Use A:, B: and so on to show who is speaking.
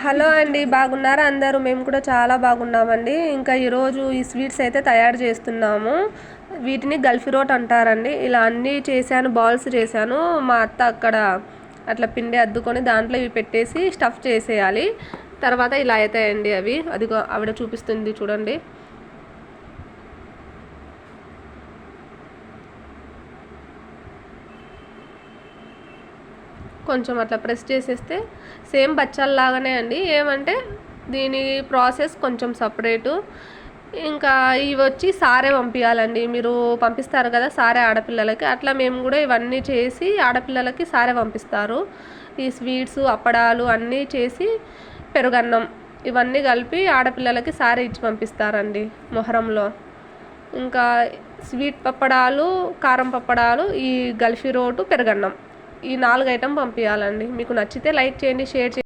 A: Hello అండి, బాగున్నారా అందరూ? మేము కూడా చాలా బాగున్నామండి. ఇంకా ఈరోజు ఈ స్వీట్స్ అయితే తయారు చేస్తున్నాము. వీటిని గల్ఫీ రోట్ అంటారండి. ఇలా అన్నీ చేశాను, బాల్స్ చేశాను. మా అత్త అక్కడ అట్లా పిండి అద్దుకొని దాంట్లో ఇవి పెట్టేసి స్టఫ్ చేసేయాలి. తర్వాత ఇలా అవుతాయండి అవి. అదిగో ఆవిడ చూపిస్తుంది చూడండి. కొంచెం అట్లా ప్రెస్ చేసేస్తే సేమ్ బచ్చాల్లాగానే అండి. ఏమంటే దీని ప్రాసెస్ కొంచెం సపరేటు. ఇంకా ఇవి వచ్చి సారే పంపించాలండి. మీరు పంపిస్తారు కదా సారే ఆడపిల్లలకి, అట్లా మేము కూడా ఇవన్నీ చేసి ఆడపిల్లలకి సారే పంపిస్తారు. ఈ స్వీట్స్, అప్పడాలు అన్నీ చేసి పెరుగన్నం ఇవన్నీ కలిపి ఆడపిల్లలకి సారే ఇచ్చి పంపిస్తారండి మొహరంలో. ఇంకా స్వీట్ పప్పడాలు, కారం పప్పడాలు, ఈ గల్ఫీ రోటు, పెరుగన్నం, ఈ 4 ఐటెం పంపించాలండి. మీకు నచ్చితే లైక్ చేయండి, షేర్ చేయండి.